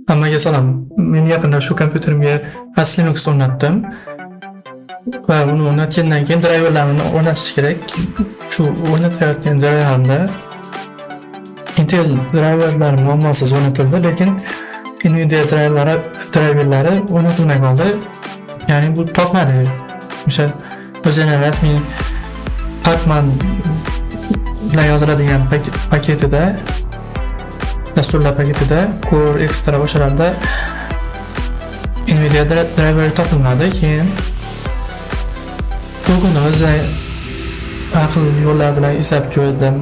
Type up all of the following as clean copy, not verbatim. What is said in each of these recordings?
Hammaga salom. Men yaqinda shu kompyuterimga Asli Linux o'rnatdim va uni o'rnatgandan keyin driverlarni o'rnatish kerak. Shu o'rnatayotgan jarayonda Intel driverlari muammosiz o'rnatildi, lekin Nvidia driverlari o'rnatilmay qoldi. Ya'ni bu topmadi. O'sha o'zining rasmiy Pacman bilan yoziladigan paketida, dasturlar paketida Core Extra o'shalarda Nvidia driver topilmadi. Keyin Google'ni o'zi aql yo'llar bilan izlab ko'rdim.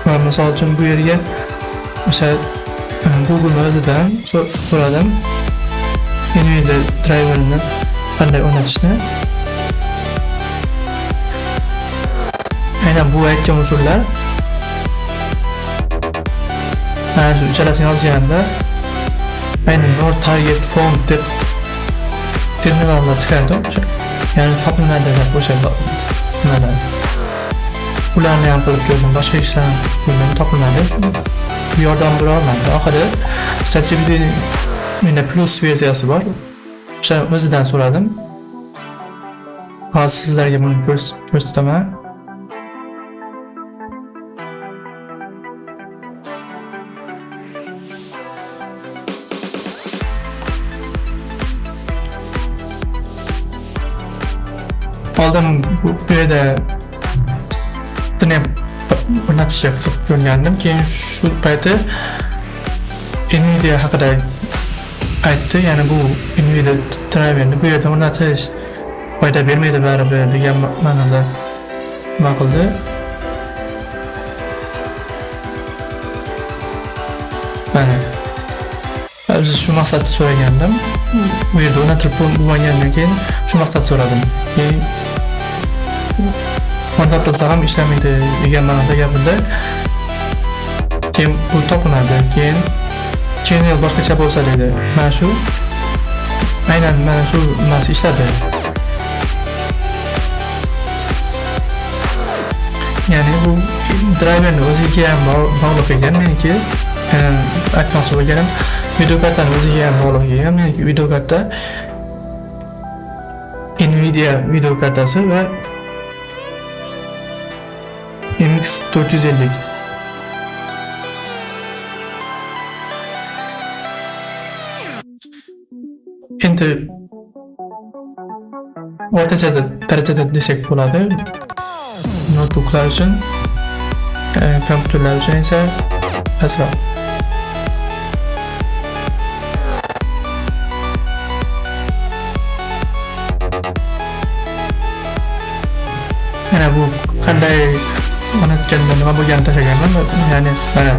Va misol uchun bu yerga o'sha Google o'zidan so'radim. Nvidia driverini qanday o'rnatishni. Aynan bu aytgan usullar mana shu uchalasini yozganda aynan Node Target Font deb terminallar chiqadi. Ya'ni topilmadi deb o'sha nimalar. Ularni ham qilib ko'rdim, boshqa ishlar bundan topilmadi. Yordam bera olmadi. Oxiri ChatGPT menda plus versiyasi bor. O'sha o'zidan so'radim. Hozir sizlarga buni ko'rsataman. Oldin bu yerda buni o'rnatishga qiziqib ko'rgandim. Keyin shu payti Nvidia haqida aytdi. Ya'ni bu Nvidia driverni bu yerda o'rnatish foyda bermaydi baribir degan ma'noda nima qildi. Mana o'zi shu maqsadda so'ragandim. Bu yerda o'rnatilib bo'lgandan keyin shu maqsadda so'radim. Keyin o'rnatilsa ham ishlamaydi degan ma'noda gapirdi. Keyin bu topilmadi. Keyin channel boshqacha bo'lsa dedi. Mana shu aynan mana shu narsa ishladi. Ya'ni bu driverni o'ziga ham bog'liq ekan, meniki aytmoqchi bo'lganim videokartani o'ziga ham bog'liq ekan. Meniki videokarta Nvidia videokartasi va MX 450. Endi o'rtacha darajada desak bo'ladi. Notebooklar uchun, kompyuterlar uchun esa pastroq. Mana bu qanday o'rnatganda nima bo'lganini tashlaganman. Ya'ni mana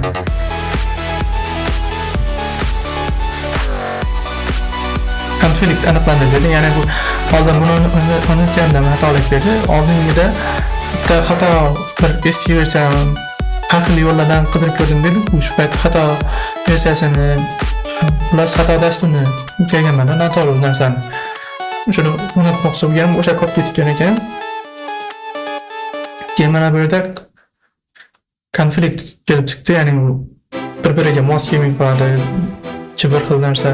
konflikt aniqlandi dedi. Ya'ni bu oldin buni o'rnatganda xatolik berdi. Oldingida bitta xato bir eski versiyani har xil yo'llardan qidirib ko'rdim dedi. Shu payt xato versiyasini plus xato dasturini yuklaganman, noto'g'ri narsani. Shuni o'rnatmoqchi bo'lganim o'sha kod ketgan ekan. Keyin mana bu yerda konflikt kelib chiqdi. Ya'ni bir-biriga mos kelmay qoladi. Bir xil narsa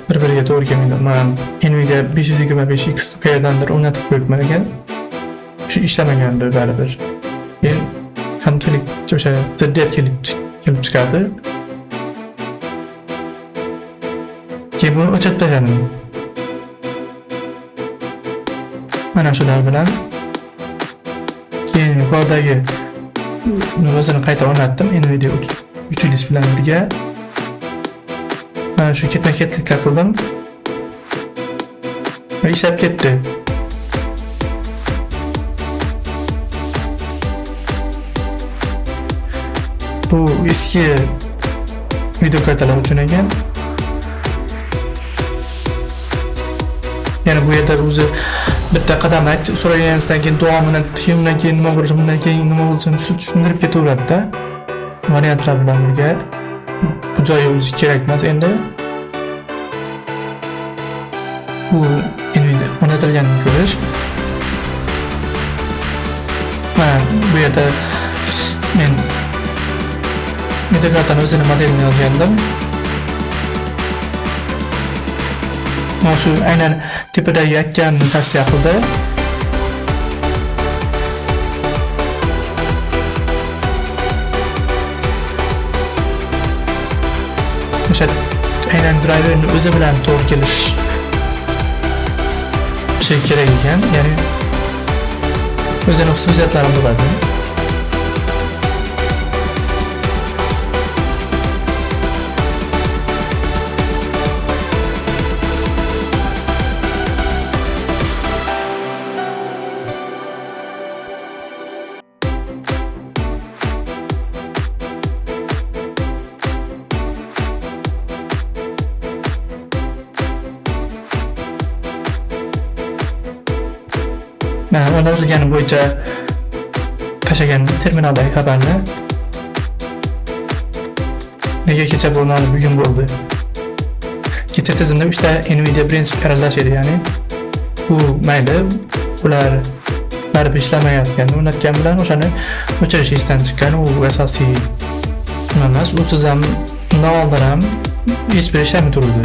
bir-biriga to'g'ri kelmaydi. Men Nvidia 525X qayerdandir o'rnatib qo'yibman ekan. Shu ishlamagandi baribir. Keyin konflikt o'sha ziddiyat kelib chiqadi. Keyin buni o'chirib tashladim. Mana shular bilan keyin yuqoridagi o'zini qayta o'rnatdim Nvidia utilities bilan birga. Mana shu ketma-ketliklar qildim va ishlab ketdi. Bu eski video kartalar uchun ekan. Ya'ni bu yerda o'zi bitta qadam so'raganingizdan keyin davomini, undan keyin nima bo'lishi, bundan keyin nima bo'lishini tushuntirib ketaveradi-da. Variantlar bilan birga. Bu joyi o'zi kerak emas endi. Bu o'rnatilganini ko'rish. Mana bu yerda men videokartani o'zini modelini yozgandim. Mana shu aynan tepadagi yakkanni tavsiya qildi. O'sha aynan driverni o'zi bilan to'g'ri kelish kerak ekan, ya'ni o'zining xususiyatlari bo'ladi. Ben o'rnatilgani bo'yicha tashlagan terminaldagi xabarni nega kecha bo'lmadi, bugun bo'ldi. Kecha tizimda 3 ta Nvidia prinsip aralash edi, ya'ni bu mayli ular baribir ishlamayotganda o'rnatgan bilan o'shani o'chirish esdan chiqqan, u asosiy emas. Usiz ham undan oldin ham hech bir ishlamay turdi.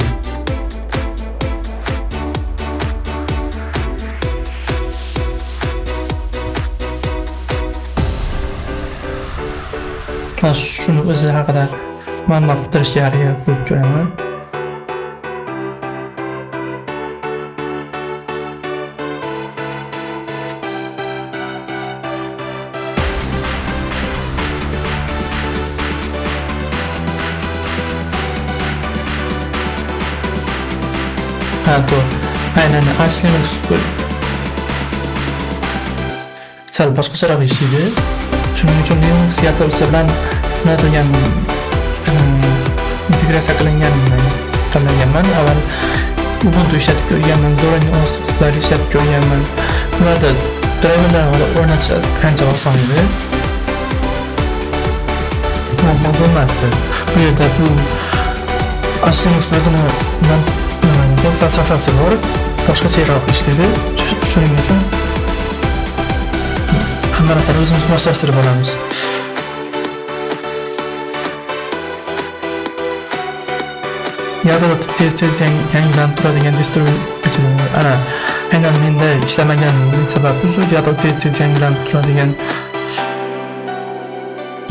Shuni o'zi haqida ma'lumot qidirishga harakat qilib ko'raman. Aynan Linux sal boshqacharoq ishlaydi. Shuning uchun Linux yadrosi bilan o'rnatilgan integratsiya qilinganini tanlaganman. Avval Ubuntu ishlatib ko'rganman, Zorin OSlar ishlatib ko'rganman. Ularda driverlarni o'rnatish ancha oson edi. Muammo bo'lmasdi. Bu yerda bu Linux o'zini falsafasi bor, boshqacharoq ishlaydi. Shuning uchun hamma narsani o'zimiz moslashtirib olamiz. Yadro tez yangilanib turadigan distributorlar aynan menda ishlamaganining sababi shu, yadro tez yangilanib turadigan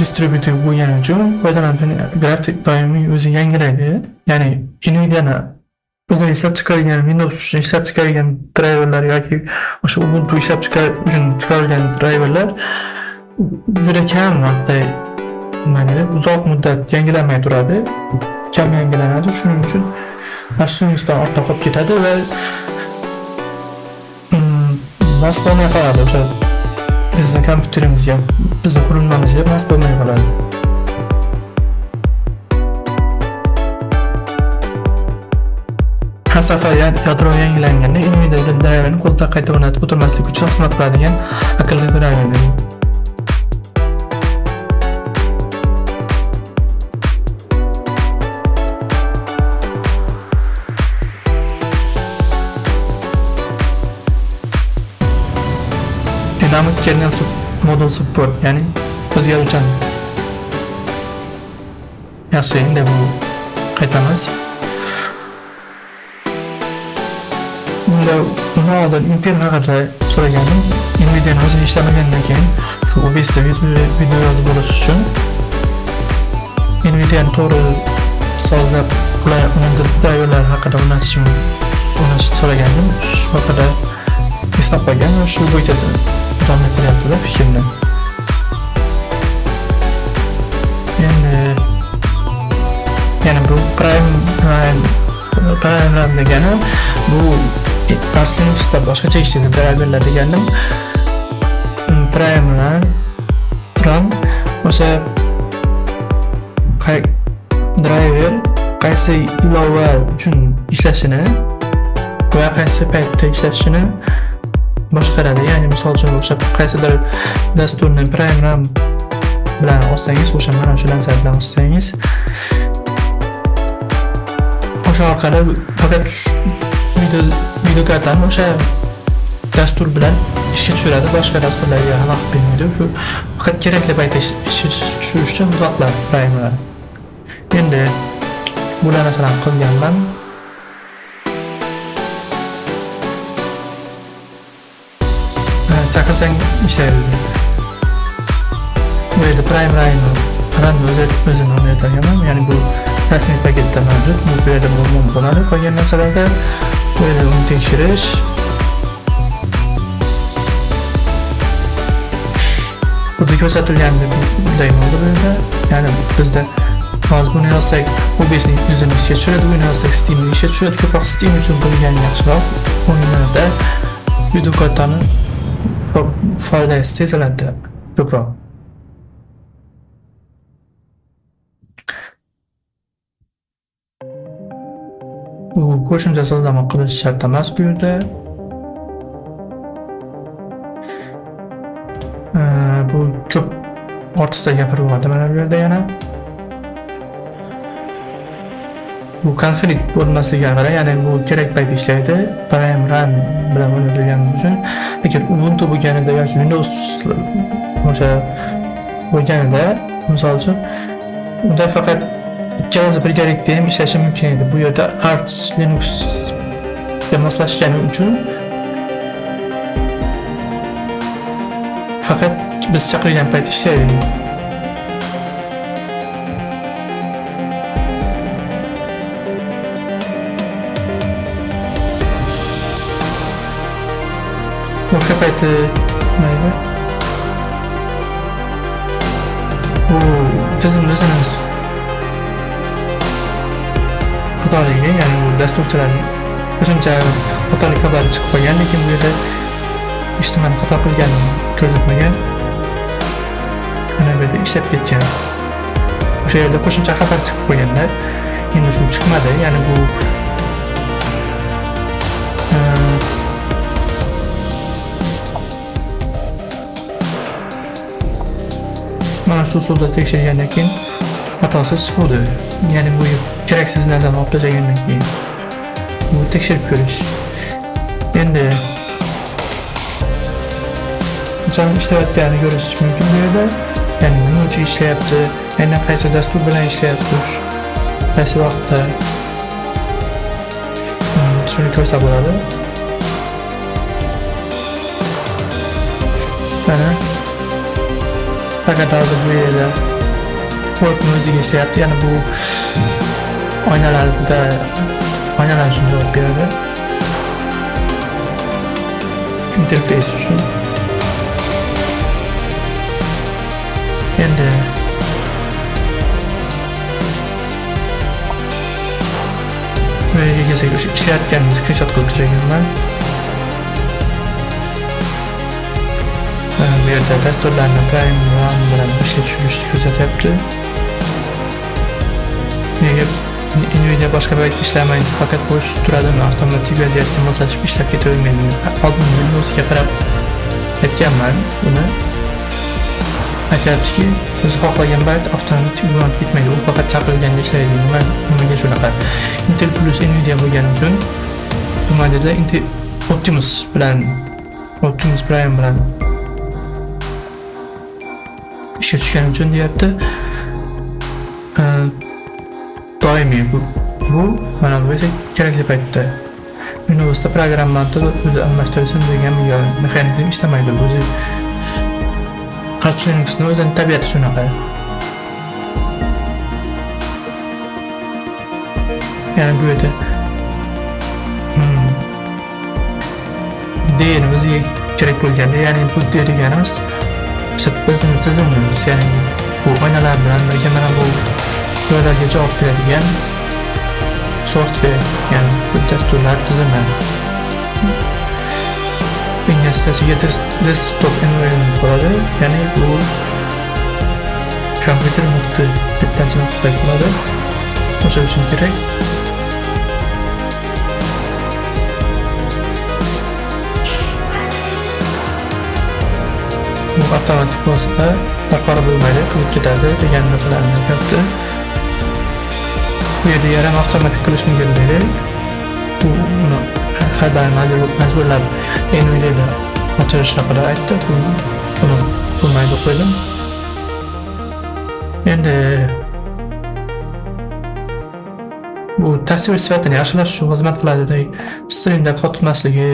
distributor bo'lgani uchun foydalanuvchining grafik doimiy o'zi yangilaydi. Ya'ni Nvidia'ni o'zini ishlab chiqargan, Windows uchun ishlab chiqargan driverlar yoki o'sha Ubuntu ishlab chiqarish uchun chiqarilgan driverlar juda kam vaqtda, uzoq muddat yangilanmay turadi, kam yangilanadi. Shuning uchun Linuxdan ortda qolib ketadi va mos bo'lmay qoladi. O'sha bizning kompyuterimizga, bizning qurilmamizga mos bo'lmay qoladi. Har safar yadro yangilanganda Nvidia driverni qo'lda qayta o'rnatib o'tirmaslik uchun xizmat qiladigan aqlli driverdir. Dynamic kernel model support, ya'ni o'zgaruvchan. Yaxshi, endi bu qaytamiz. Undan oldin Intel haqida so'raganim, Nvidia'ni o'zi ishlamagandan keyin shu OBS'da video yozib olish uchun Nvidia'ni to'g'ri sozlab, ular driverlar haqida o'rnatishni so'ragandim. Shu haqida eslab qolgan va shu bo'yicha davom ettiryaptilar fikrni. Yana bu Prime degani bu Linuxda boshqacha ishlaydi driverlar deganim. Prime'lar o'sha driver qaysi ilova uchun ishlashini va qaysi paytda ishlashini boshqaradi. Ya'ni misol uchun o'sha qaysidir dasturni Prime bilan olsangiz, o'sha mana shu narsa bilan olsangiz, o'sha orqali faqat video kartani o'sha dastur bilan ishga tushiradi, boshqa dasturlarga xalaqit bermaydi. Shu faqat kerakli paytda ishga tushirish uchun uzoqlar primerlar. Endi bular masalan qilganman. Chaqirsang ishlaydi. Bu yerda primerlarni o'zini o'rnataman. Ya'ni bu rasmiy paketda mavjud. Bu yerda bo'ladi. Qolgan narsalarda bu yerda uni tekshirish. Burada ko'rsatilgandek bunday bo'ldi bu yerda. Ya'ni bizda hozir buni yozsak OBS'ning yuzini ishga tushiradi, buni yozsak Steam'ni ishga tushiradi. Ko'proq Steam uchun qilgan yaxshiroq. O'yinlarda video kartani foydasi seziladi ko'proq. Bu qo'shimcha sozlama qilish shart emas bu yerda. Bu ko'p ortiqcha gapiryapti mana bu yerda yana. Bu konflikt bo'lmasligiga qarab, ya'ni bu kerak paytda ishlaydi. Prime Run bilan o'rnatilgani uchun, agar Ubuntu bo'lganida yoki Windows o'sha bo'lganida, misol uchun, unda faqat ikkalasi birgalikda ham ishlashi mumkin edi. Bu yerda Arch Linux ga moslashgani uchun faqat biz chaqirgan payt ishlaydi. Boshqa payti mayli. Bu tizimni o'zimiz xatoligi, ya'ni bu dasturchilarning qo'shimcha xatolik xabari chiqib qolgan, lekin bu yerda ijtimoiy xato qilganini ko'rsatmagan. Mana bu yerda ishlab ketgan. O'sha yerda qo'shimcha xabar chiqib qo'yganlar. Endi shu chiqmadi, ya'ni bu mana shu usulda tekshirgandan keyin xatosiz chiqdi. Ya'ni bu keraksiz narsani olib tashlagandan keyin bu tekshirib ko'rish. Endi qachon ishlayotganini ko'rish mumkin bu yerda. Ya'ni nima uchun ishlayapti, aynan qaysi dastur bilan ishlayapti, qaysi vaqtda shuni ko'rsa bo'ladi. Mana faqat hozir bu yerda portni o'ziga ishlayapti, ya'ni bu oynalar uchun javob beradi. Interface uchun. Endi bu yerga kelsak, o'sha ishlayotganini screenshot qilib tashlaganman. Bu yerda dasturlarni Prime Run bilan ishga tushirishni ko'rsatyapti. Nega Nvidia boshqa payt ishlamaydi, faqat bo'sh turadimi, avtomatik vaziyatga moslashib ishlab ketavermaydi. Oldin Windowsga qarab aytganman buni. Aytyaptiki, biz xohlagan payt avtomatik uyg'onib ketmaydi, u faqat chaqirilganda ishlaydi. Nimaga shunaqa? Intel plus Nvidia bo'lgani uchun bu modelda Intel Optimus Prime bilan ishga tushgani uchun deyapti. Doimiy bu mana bu esa kerakli paytda Windowsda programmani o'zi almashtirsin degan mexanizm ishlamaydi. O'zi Arch Linux'ning o'zining tabiati shunaqa. Ya'ni bu yerda deyni o'ziga kerak bo'lganda, ya'ni bu deganimiz bizning tizimimiz, ya'ni bu oynalar bilan birga mana bu so'rovlarga javob beradigan software, ya'ni bu dasturlar tizimi. Inglizchasiga desktop environment bo'ladi, ya'ni bu kompyuter muhiti deb tarjima qilsak bo'ladi. O'sha uchun kerak. Bu avtomatik bo'lsa barqaror bo'lmaydi, qilib ketadi degan narsalarni aytyapti. Bu yerda yaram avtomatik qilish mumkin deydi. Bu uni har doim majburlab Nvidia'da ochirish haqida aytdi. Buni bo'lmaydi qo'ydim. Endi bu tasvir sifatini yaxshilash uchun xizmat qiladi. Streamda qotmasligi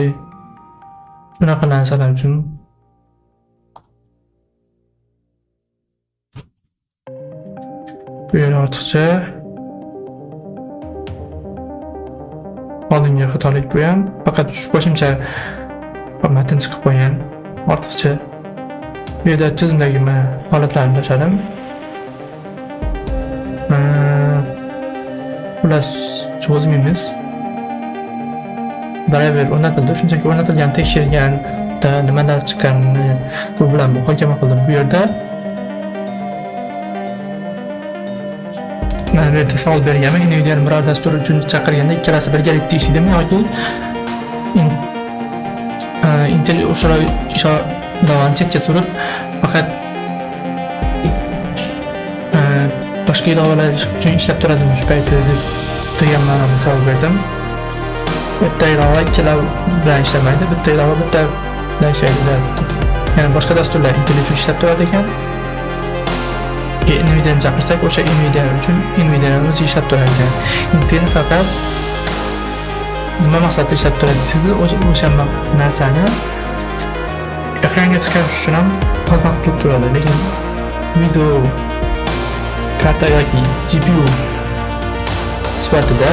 shunaqa narsalar uchun bu yer ortiqcha oldingi xatolik bu ham faqat shu qo'shimcha matn chiqib qo'ygan ortiqcha. Bu yerda tizimdagi holatlarni tashladim. Xullas cho'zmaymiz. Driver o'rnatildi, shunchaki o'rnatilgan tekshirganda nimalar chiqqanini bu bilan muhokama qildim bu yerda. Mana bu yerda savol berganman, Nvidia'ning biror dastur uchun chaqirganda ikkalasi birgalikda tekshirdimi yoki Intel o'sha ilovani chetga surib faqat boshqa ilovalar uchun ishlab turadimi shu paytda deb degan ma'noda savol berdim. Bitta ilova ikkala bilan ishlamaydi, bitta ilova bitta bilan ishlaydi. Ya'ni boshqa dasturlar Intel uchun ishlab turadi ekan. Nvidia'ni chaqirsak, o'sha Nvidia uchun Nvidia'ni o'zi ishlab turar ekan. Intel faqat nima maqsadda ishlab turadi desa, o'sha narsani ekranga chiqarish uchun ham xizmat qilib turadi. Lekin video karta yoki GPU sifatida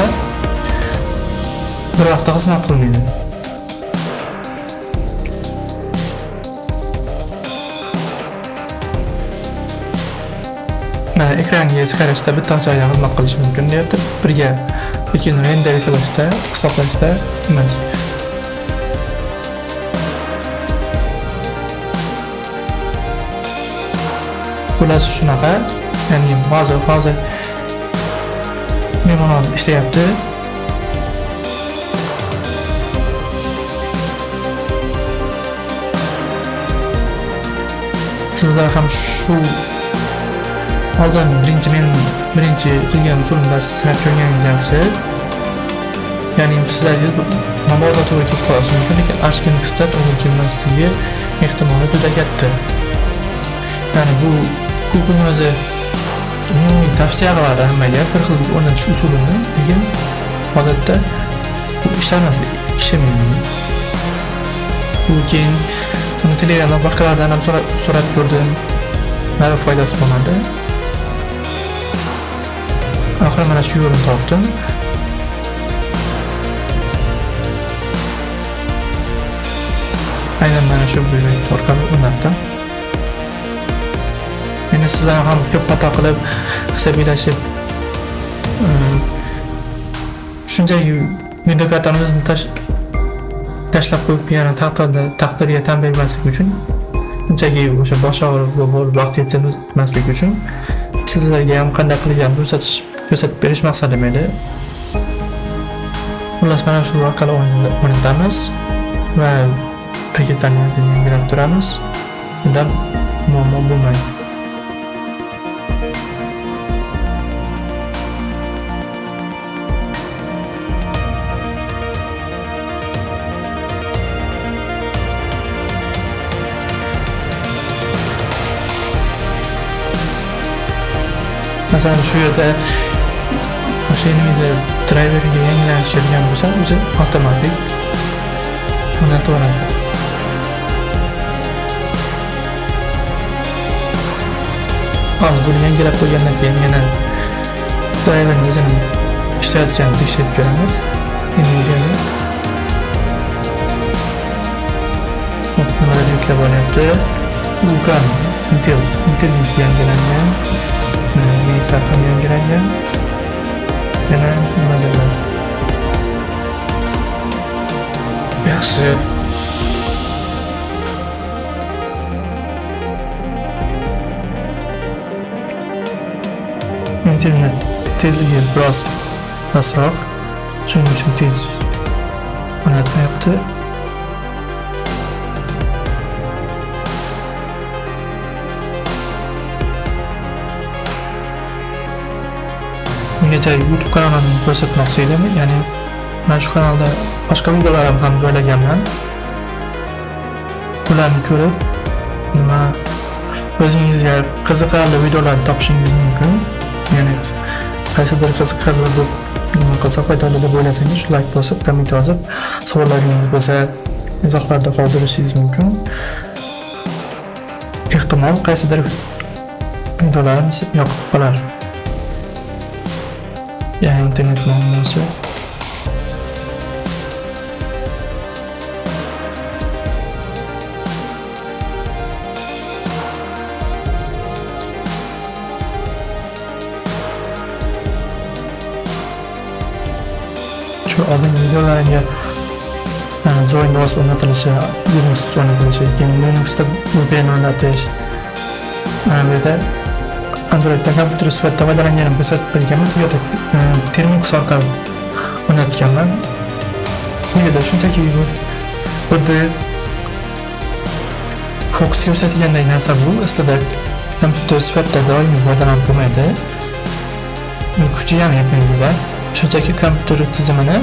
bir vaqtda xizmat qilmaydi. Mana ekranga chiqarishda bitta joydan xizmat qilishi mumkin deyapti. Birga lekin render qilishda, hisoblashda emas. Xullas shunaqa. Ya'ni hozir memoram ishlayapti. Sizlar ham shu oldin birinchi qilgan usulimda sinab ko'rganingiz yaxshi. Ya'ni sizlarga mabodo to'g'ri kelib qolishi mumkin, lekin Archlinux da to'g'ri kelmasligi ehtimoli juda katta. Ya'ni bu Google o'zi tavsiya qiladi hammaga bir xil o'rnatish usulini, lekin odatda bu ishlamaydi. Bu keyin uni Telegramda boshqalardan ham so'rab ko'rdim. Nima foydasi bo'lmadi. Oxiri mana shu yo'lni topdim. Aynan mana shu buyruq orqali o'rnatdim. Endi sizlar ham ko'p xato qilib, asabiylashib shunchaki video kartamizni tashlab qo'yib, yana taqdirga tan bermaslik uchun, shunchaki o'sha bosh og'riq bo'lib vaqt yetmaslik uchun sizlarga ham qanday qilgan ko'rsatib berish maqsadim edi. Xullas mana shu orqali o'rnatamiz va paketlarni yangilab turamiz. Bundan muammo bo'lmaydi. Masalan shu yerda o'sha Nvidia driveriga yangilanish bergan bo'lsa, o'zi avtomatik o'rnataveradi. Hozir buni yangilab qo'ygandan keyin yana driverning o'zini ishlayotganini tekshirib ko'ramiz. Nvidia'ni nimalar yuklab olyapti. Vulkan Intel yangilangan. Neyse ham yangilangan. Yana nimalar yaxshi. Internet tezligi biroz pastroq, shuning uchun tez o'rnatmayapti. Bungacha YouTube kanalimni ko'rsatmoqchi edim, ya'ni Men shu kanalda boshqa videolarim ham joylaganman. Ularni ko'rib, nima o'zingizga qiziqarli videolar topishingiz mumkin. Ya'ni qaysidir qiziqarli deb nima qilsa foydali deb o'ylasangiz, like bosib, komment yozib, savollaringiz bo'lsa izohlarda qoldirishingiz mumkin. Ehtimol qaysidir videolarim sizga yoqib qolar. Ya'ni internet muammosi. Şu oldingi videolarimga Zoindos o'rnatilishi, Linux o'rnatilishi, Linuxda VPN o'rnatish, mana bu yerda Androidda kompyuter sifatida foydalanganim ko'rsatib bu yerda Termux orqali o'rnatganman. Bu yerda shunchaki xuddi Fox ko'rsatgandek narsa bu, aslida kompyuter sifatida doimiy foydalanib bo'lmaydi. Kuchi ham yetmaydi. Shunchaki kompyuter tizimini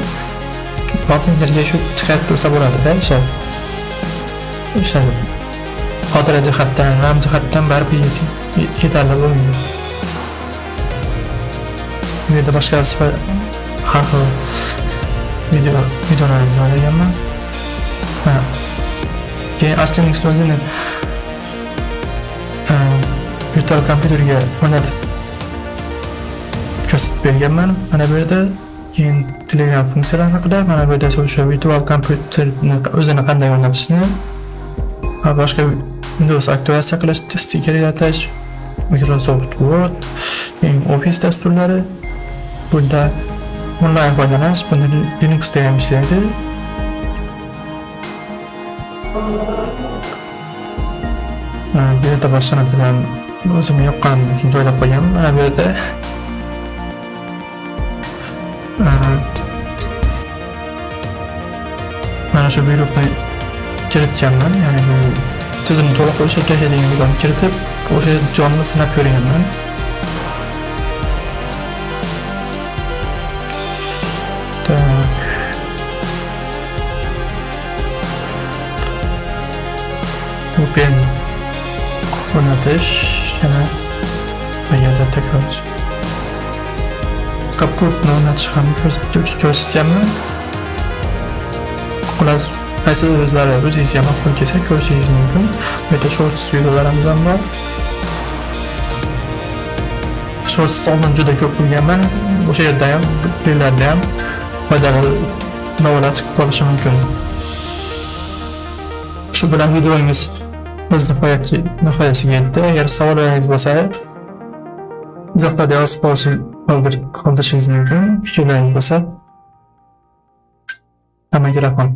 orqaga shu chiqarib tursa bo'ladi-da, o'sha xotira jihatdan, RAM jihatdan baribir yetarli bo'lmaydi. Bu yerda boshqa har xil videolarni joylaganman. Keyin HTMX o'zini virtual kompyuterga o'rnatib ko'rsatib berganman. Mana bu yerda keyin Telegram funksiyalari haqida, mana bu yerda o'sha virtual kompyuterni o'zini qanday o'rnatishni va boshqa Windows aktivatsiya qilish, stiker yaratish, Microsoft Word, Office dasturlari, bunda onlayn foydalanish, bunda Linuxda ham ishlaydi. Bu yerda boshqa narsalar o'zimga yoqqan uchun joylab qo'yganman. Mana bu yerda mana shu buyruqni kiritganman, ya'ni bu tizimni to'liq o'chiradigan buyruqni kiritib, o'sha jonni sinab ko'rganman. VPN o'rnatish, yana qayerda takrorlash. Kapkutni o'rnatish ham ko'rsatganman. Xullas, qaysi o'zlari o'zingizga ma'qul kelsa ko'rishingiz mumkin. Bu yerda shorts videolarimiz ham bor. Shorts oldin juda ko'p bilganman. O'sha yerda ham, bu yerlarda ham foydali novalar chiqib qolishi mumkin. Shu bilan videomiz o'z nihoyasiga yetdi. Agar savollaringiz bo'lsa, izohlarda yozib qoldirishingiz mumkin. Fikrlaringiz bo'lsa, hammaga rahmat.